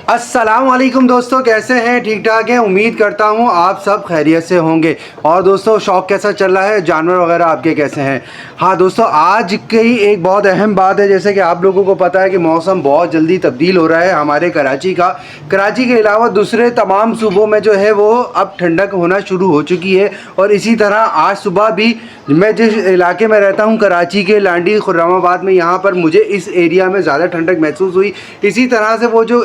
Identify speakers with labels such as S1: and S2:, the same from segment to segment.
S1: अस्सलाम वालेकुम दोस्तों, कैसे हैं? ठीक ठाक हैं। उम्मीद करता हूं आप सब खैरियत से होंगे। और दोस्तों, शौक़ कैसा चल रहा है? जानवर वगैरह आपके कैसे हैं? हाँ दोस्तों, आज की एक बहुत अहम बात है। जैसे कि आप लोगों को पता है कि मौसम बहुत जल्दी तब्दील हो रहा है हमारे कराची का। कराची के अलावा दूसरे तमाम सूबों में जो है वो अब ठंडक होना शुरू हो चुकी है। और इसी तरह आज सुबह भी मैं जिस इलाके में रहता हूँ, कराची के लांडी खुर्रमाबाद में, यहाँ पर मुझे इस एरिया में ज़्यादा ठंडक महसूस हुई। इसी तरह से वो जो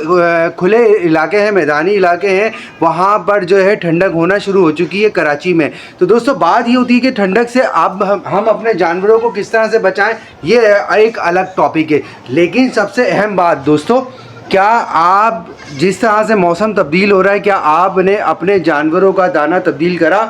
S1: खुले इलाके हैं, मैदानी इलाके हैं, वहाँ पर जो है ठंडक होना शुरू हो चुकी है कराची में। तो दोस्तों, बात ये होती है कि ठंडक से अब हम अपने जानवरों को किस तरह से बचाएं, ये एक अलग टॉपिक है। लेकिन सबसे अहम बात दोस्तों, क्या आप जिस तरह से मौसम तब्दील हो रहा है, क्या आपने अपने जानवरों का दाना तब्दील करा?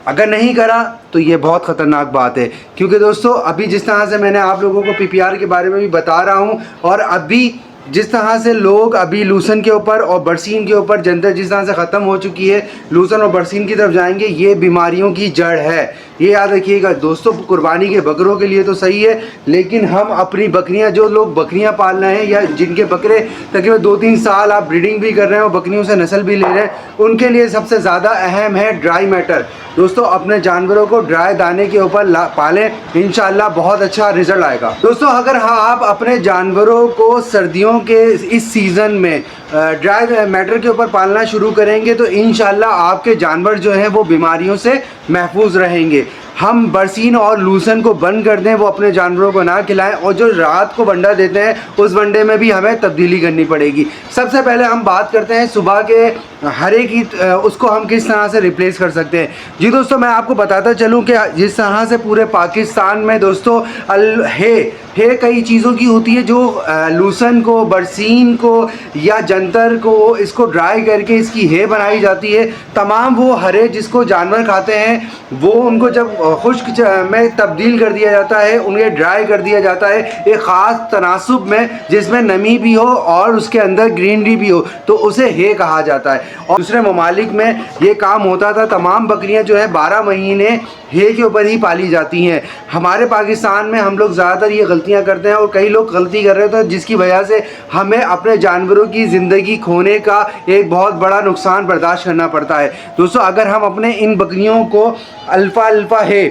S1: अगर नहीं करा तो ये बहुत ख़तरनाक बात है। क्योंकि दोस्तों, अभी जिस तरह से मैंने आप लोगों को पीपीआर के बारे में भी बता रहा हूँ, और अभी जिस तरह से लोग अभी लूसन के ऊपर और बरसीन के ऊपर जनता जिस तरह से ख़त्म हो चुकी है, लूसन और बरसीन की तरफ जाएंगे, ये बीमारियों की जड़ है। ये याद रखिएगा दोस्तों। कुर्बानी के बकरों के लिए तो सही है, लेकिन हम अपनी बकरियां, जो लोग बकरियां पाल रहे हैं या जिनके बकरे तकरीबन 2-3 साल आप ब्रीडिंग भी कर रहे हैं और बकरियों से नस्ल भी ले रहे हैं, उनके लिए सबसे ज़्यादा अहम है ड्राई मैटर। दोस्तों, अपने जानवरों को ड्राई दाने के ऊपर पालें, इंशाल्लाह बहुत अच्छा रिजल्ट आएगा। दोस्तों, अगर आप अपने जानवरों को सर्दियों के इस सीज़न में ड्राई मैटर के ऊपर पालना शुरू करेंगे तो इंशाल्लाह आपके जानवर जो हैं वो बीमारियों से महफूज रहेंगे। हम बरसीन और लूसन को बंद कर दें, वो अपने जानवरों को ना खिलाएं, और जो रात को वंडा देते हैं उस वंडे में भी हमें तब्दीली करनी पड़ेगी। सबसे पहले हम बात करते हैं सुबह के हरे की, उसको हम किस तरह से रिप्लेस कर सकते हैं। जी दोस्तों, मैं आपको बताता चलूं कि जिस तरह से पूरे पाकिस्तान में दोस्तों है कई चीज़ों की होती है, जो लूसन को, बरसीन को या जंतर को, इसको ड्राई करके इसकी है बनाई जाती है। तमाम वो हरे जिसको जानवर खाते हैं, वो उनको जब खुश्क में तब्दील कर दिया जाता है, उन्हें ड्राई कर दिया जाता है एक ख़ास तनासुब में, जिसमें नमी भी हो और उसके अंदर ग्रीनरी भी हो, तो उसे है कहा जाता है। और दूसरे ममालिक में ये काम होता था। तमाम बकरियां जो है 12 महीने है के ऊपर ही पाली जाती हैं। हमारे पाकिस्तान में हम लोग ज़्यादातर ये गलतियां करते हैं, और कई लोग गलती कर रहे थे, जिसकी वजह से हमें अपने जानवरों की ज़िंदगी खोने का एक बहुत बड़ा नुकसान बर्दाश्त करना पड़ता है। दोस्तों, अगर हम अपने इन बकरियों को अल्फ़ा है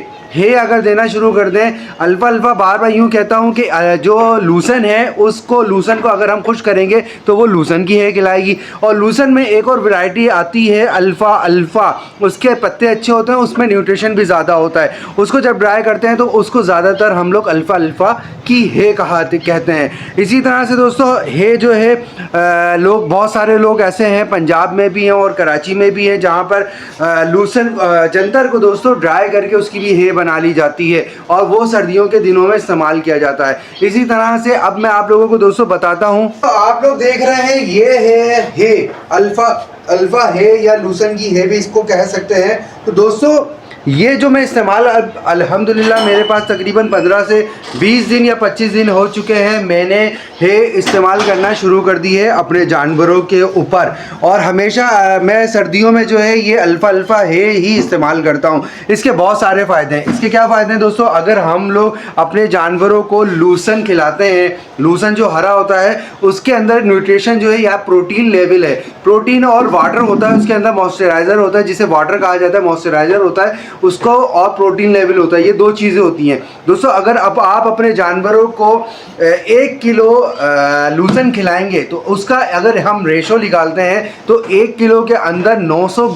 S1: अगर देना शुरू कर दें, अल्फ़ा बार बार यूँ कहता हूँ कि जो लूसन है, उसको लूसन को अगर हम खुश करेंगे तो वो लूसन की है खिलाएगी। और लूसन में एक और वैरायटी आती है अल्फ़ा, उसके पत्ते अच्छे होते हैं, उसमें न्यूट्रिशन भी ज़्यादा होता है। उसको जब ड्राई करते हैं तो उसको ज़्यादातर हम लोग अल्फ़ा की है कहते हैं। इसी तरह से दोस्तों, है जो है लोग, बहुत सारे लोग ऐसे हैं पंजाब में भी हैं और कराची में भी हैं, जहाँ पर लूसन जंतर को दोस्तों ड्राई करके उसकी भी है बना ली जाती है, और वो सर्दियों के दिनों में इस्तेमाल किया जाता है। इसी तरह से अब मैं आप लोगों को दोस्तों बताता हूँ। तो आप लोग देख रहे हैं, ये है अल्फा है, या लूसन की है भी इसको कह सकते हैं। तो दोस्तों, ये जो मैं इस्तेमाल, अल्हम्दुलिल्लाह मेरे पास तकरीबन 15 से 20 दिन या 25 दिन हो चुके हैं, मैंने है इस्तेमाल करना शुरू कर दी है अपने जानवरों के ऊपर। और हमेशा मैं सर्दियों में जो है ये अल्फ़ा है ही इस्तेमाल करता हूँ। इसके बहुत सारे फ़ायदे हैं। इसके क्या फ़ायदे हैं दोस्तों? अगर हम लोग अपने जानवरों को लूसन खिलाते हैं, लूसन जो हरा होता है, उसके अंदर न्यूट्रिशन जो है या प्रोटीन लेवल है, प्रोटीन और वाटर होता है, उसके अंदर मॉइस्चराइज़र होता है, जिसे वाटर कहा जाता है, मॉइस्चराइज़र होता है उसको, और प्रोटीन लेवल होता है। ये दो चीज़ें होती हैं दोस्तों। अगर अब आप अपने जानवरों को 1 किलो लूसन खिलाएंगे, तो उसका अगर हम रेशो निकालते हैं तो 1 किलो के अंदर 900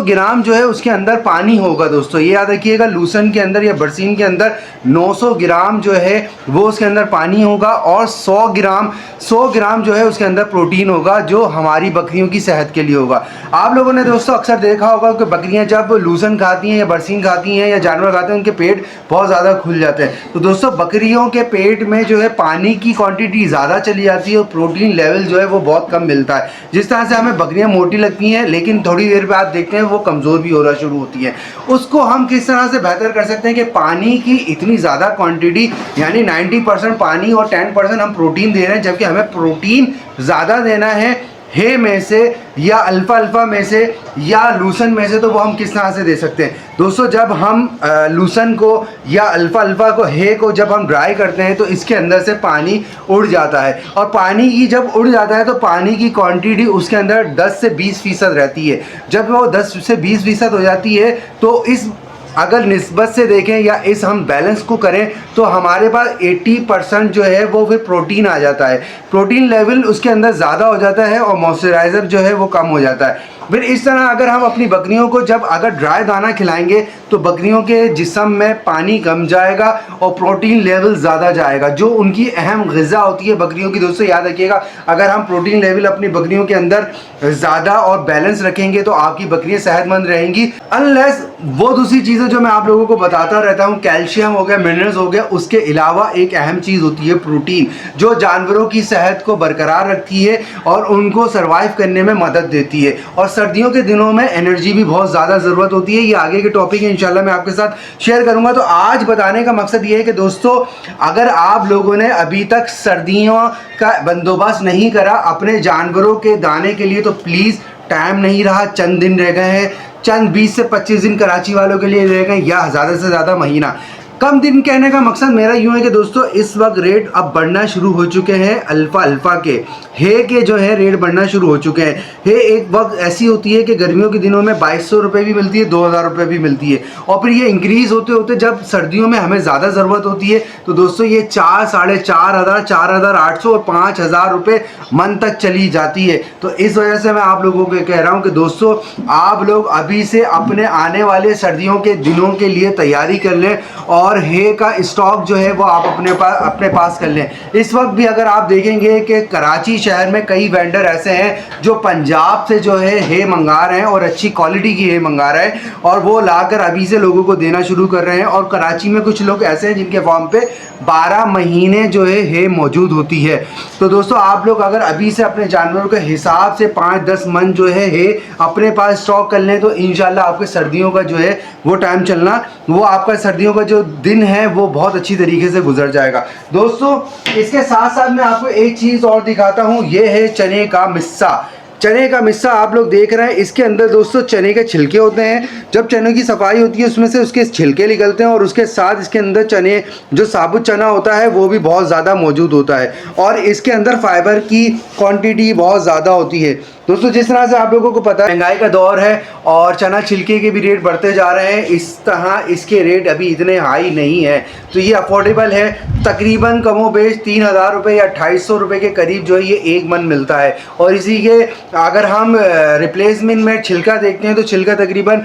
S1: ग्राम जो है उसके अंदर पानी होगा। दोस्तों, ये याद रखिएगा, लूसन के अंदर या बरसीन के अंदर 900 ग्राम जो है वो उसके अंदर पानी होगा, और 100 ग्राम जो है उसके अंदर प्रोटीन होगा, जो हमारी बकरियों की सेहत के लिए होगा। आप लोगों ने दोस्तों अक्सर देखा होगा कि बकरियां जब लूसन खाती हैं या बरसीन खाती हैं या जानवर खाते हैं, उनके पेट बहुत ज़्यादा खुल जाते हैं। तो दोस्तों, बकरियों के पेट में जो है पानी की क्वांटिटी ज़्यादा चली जाती है और प्रोटीन लेवल जो है वो बहुत कम मिलता है। जिस तरह से हमें बकरियां मोटी लगती हैं, लेकिन थोड़ी देर बाद देखते हैं वो कमज़ोर भी होना शुरू होती हैं। उसको हम किस तरह से बेहतर कर सकते हैं कि पानी की इतनी ज़्यादा क्वांटिटी, यानी 90% पानी और 10% हम प्रोटीन दे रहे हैं, जबकि हमें प्रोटीन ज़्यादा देना है हे में से या अल्फ़ा अल्फ़ा में से या लूसन में से, तो वो हम किस तरह से दे सकते हैं दोस्तों। जब हम लूसन को या अल्फ़ा अल्फ़ा को, हे को जब हम ड्राई करते हैं तो इसके अंदर से पानी उड़ जाता है, और पानी की जब उड़ जाता है तो पानी की क्वांटिटी उसके अंदर 10 से 20% रहती है। जब वो 10 से 20% हो जाती है तो इस अगर निस्बत से देखें या इस हम बैलेंस को करें तो हमारे पास 80% जो है वो फिर प्रोटीन आ जाता है। प्रोटीन लेवल उसके अंदर ज़्यादा हो जाता है और मॉइस्चराइज़र जो है वो कम हो जाता है। फिर इस तरह अगर हम अपनी बकरियों को जब अगर ड्राई दाना खिलाएंगे तो बकरियों के जिस्म में पानी कम जाएगा और प्रोटीन लेवल ज़्यादा जाएगा, जो उनकी अहम ग़िज़ा होती है बकरियों की। दोस्तों याद रखिएगा, अगर हम प्रोटीन लेवल अपनी बकरियों के अंदर ज़्यादा और बैलेंस रखेंगे तो आपकी बकरियाँ सेहतमंद रहेंगी। अनलेस वो दूसरी चीज़ें जो मैं आप लोगों को बताता रहता हूँ, कैल्शियम हो गया, मिनरल्स हो गया, उसके अलावा एक अहम चीज़ होती है प्रोटीन, जो जानवरों की सेहत को बरकरार रखती है और उनको सर्वाइव करने में मदद देती है। और सर्दियों के दिनों में एनर्जी भी बहुत ज़्यादा ज़रूरत होती है। ये आगे के टॉपिक है, इंशाल्लाह मैं आपके साथ शेयर करूंगा। तो आज बताने का मकसद ये है कि दोस्तों, अगर आप लोगों ने अभी तक सर्दियों का बंदोबस्त नहीं करा अपने जानवरों के दाने के लिए, तो प्लीज़, टाइम नहीं रहा, चंद दिन रह गए हैं, चंद 20 से 25 दिन कराची वालों के लिए रह गए, या ज़्यादा से ज़्यादा महीना। कम दिन कहने का मकसद मेरा यूँ है कि दोस्तों इस वक्त रेट अब बढ़ना शुरू हो चुके हैं। अल्फ़ा अल्फ़ा के, हे के जो है रेट बढ़ना शुरू हो चुके हैं। हे एक वक्त ऐसी होती है कि गर्मियों के दिनों में 2200 रुपये भी मिलती है, 2000 रुपये भी मिलती है, और फिर ये इंक्रीज़ होते होते जब सर्दियों में हमें ज़्यादा ज़रूरत होती है तो दोस्तों ये 4, 4500, 4800 और 5000 रुपये मन तक चली जाती है। तो इस वजह से मैं आप लोगों को कह रहा हूँ कि दोस्तों, आप लोग अभी से अपने आने वाले सर्दियों के दिनों के लिए तैयारी कर लें और हे का स्टॉक जो है वो आप अपने पास कर लें। इस वक्त भी अगर आप देखेंगे कि कराची शहर में कई वेंडर ऐसे हैं जो पंजाब से जो है हे मंगा रहे हैं और अच्छी क्वालिटी की हे मंगा रहे हैं, और वो लाकर अभी से लोगों को देना शुरू कर रहे हैं। और कराची में कुछ लोग ऐसे हैं जिनके फार्म पे 12 महीने जो है हे मौजूद होती है। तो दोस्तों, आप लोग अगर अभी से अपने जानवरों के हिसाब से 5-10 मन जो है हे अपने पास स्टॉक कर लें तो इंशाल्लाह आपके सर्दियों का जो है वो टाइम चलना, वो आपका सर्दियों का जो दिन है वो बहुत अच्छी तरीके से गुजर जाएगा। दोस्तों, इसके साथ साथ मैं आपको एक चीज़ और दिखाता हूँ, ये है चने का मिस्सा। चने का मिस्सा आप लोग देख रहे हैं, इसके अंदर दोस्तों चने के छिलके होते हैं। जब चने की सफाई होती है उसमें से उसके छिलके निकलते हैं, और उसके साथ इसके अंदर चने, जो साबुत चना होता है वो भी बहुत ज़्यादा मौजूद होता है, और इसके अंदर फाइबर की क्वांटिटी बहुत ज़्यादा होती है। दोस्तों, जिस तरह से आप लोगों को पता है महंगाई का दौर है और चना छिलके के भी रेट बढ़ते जा रहे हैं, इस तरह इसके रेट अभी इतने हाई नहीं है, तो ये अफोर्डेबल है। तकरीबन कमोबेश 3000 रुपये या 2800 रुपये के करीब जो है ये एक मन मिलता है। और इसी के अगर हम रिप्लेसमेंट में छिलका देखते हैं तो छिलका तकरीबन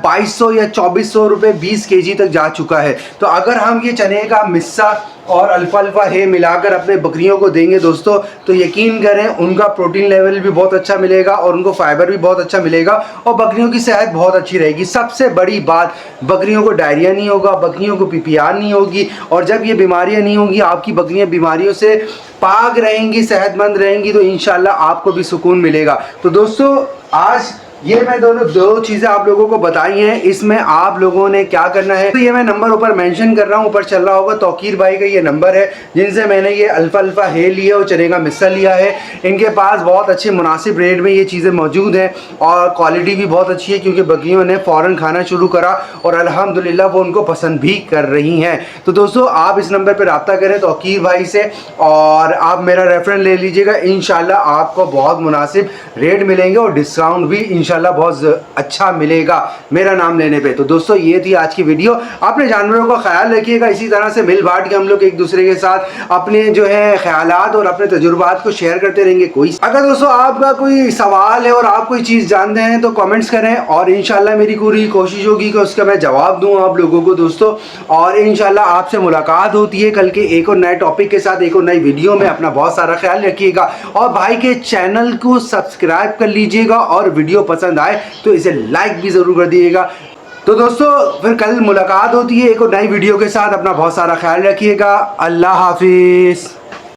S1: 2200 या 2400 रुपये 20 kg तक जा चुका है। तो अगर हम ये चने का मिस्सा और अल्फ़ा अल्फ़ा हे मिलाकर अपने बकरियों को देंगे दोस्तों, तो यकीन करें उनका प्रोटीन लेवल भी बहुत अच्छा मिलेगा और उनको फाइबर भी बहुत अच्छा मिलेगा और बकरियों की सेहत बहुत अच्छी रहेगी। सबसे बड़ी बात, बकरियों को डायरिया नहीं होगा, बकरियों को पीपीआर नहीं होगी, और जब ये बीमारियां नहीं होंगी, आपकी बकरियां बीमारियों से पाक रहेंगी, सेहतमंद रहेंगी, तो इंशाल्लाह आपको भी सुकून मिलेगा। तो दोस्तों, आज ये मैं दो चीज़ें आप लोगों को बताई हैं, इसमें आप लोगों ने क्या करना है, तो ये मैं नंबर ऊपर मेंशन कर रहा हूँ, ऊपर चल रहा होगा, तौकीर भाई का ये नंबर है जिनसे मैंने ये अल्फ़ा अल्फ़ा हे लिया और चने का मिस्सा लिया है। इनके पास बहुत अच्छे मुनासिब रेट में ये चीज़ें मौजूद हैं और क्वालिटी भी बहुत अच्छी है, क्योंकि बकरियों ने फ़ौरन खाना शुरू करा और अल्हम्दुलिल्लाह वो उनको पसंद भी कर रही हैं। तो दोस्तों, आप इस नंबर पर रब्ता करें तौकीर भाई से और आप मेरा रेफरेंस ले लीजिएगा। इंशाल्लाह आपको बहुत मुनासिब रेट मिलेंगे और डिस्काउंट भी इंशाल्लाह बहुत अच्छा मिलेगा मेरा नाम लेने पे। तो दोस्तों, ये थी आज की वीडियो। अपने जानवरों का ख्याल रखिएगा, इसी तरह से मिल बांट के हम लोग एक दूसरे के साथ अपने जो है ख्यालात और अपने तजुर्बात को शेयर करते रहेंगे। अगर दोस्तों आपका कोई सवाल है और आप कोई चीज़ जानते हैं तो कमेंट्स करें और इंशाल्लाह मेरी पूरी कोशिश होगी कि उसका मैं जवाब दूँ आप लोगों को दोस्तों। और इंशाल्लाह आपसे मुलाकात होती है कल के एक और नए टॉपिक के साथ, एक और नई वीडियो में। अपना बहुत सारा ख्याल रखिएगा और भाई के चैनल को सब्सक्राइब कर लीजिएगा और वीडियो पसंद आए तो इसे लाइक भी ज़रूर कर दीजिएगा। तो दोस्तों, फिर कल मुलाकात होती है एक और नई वीडियो के साथ। अपना बहुत सारा ख्याल रखिएगा। अल्लाह हाफिज़।